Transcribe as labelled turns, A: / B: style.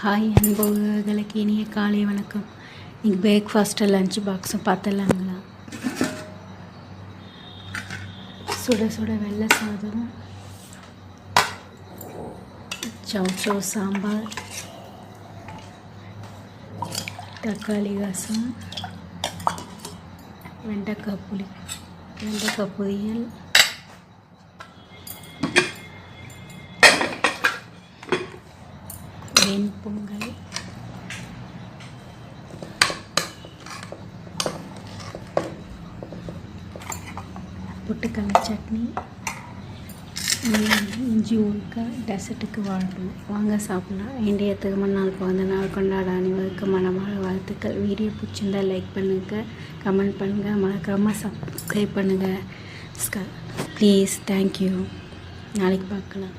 A: Hi அன்பர்களுக்கு இனிய காலை வணக்கம். இன்றைக்கி பிரேக்ஃபாஸ்ட்டு லஞ்ச் பாக்ஸும் பார்த்துடலாங்களா? சுட சுட வெள்ளை சாதம், சௌச்சௌ சாம்பார், தக்காளி ரசம், வெண்டைக்காய் பொரியல், வெண்பொங்கல், பொட்டுக்கடலை சட்னி, இஞ்சி ஊறுகாய். டெசர்ட்டுக்கு வாங்க சாப்பிட்லாம். இந்தியத்துக்கு முன்னாள் பிறந்த நாள் கொண்டாட அனைவருக்கு மனமான வாழ்த்துக்கள். வீடியோ பிடிச்சிருந்தால் லைக் பண்ணுங்கள், கமெண்ட் பண்ணுங்கள், மறக்காமல் சப்ஸ்கிரைப் பண்ணுங்கள் ப்ளீஸ். தேங்க்யூ. நாளைக்கு பார்க்கலாம்.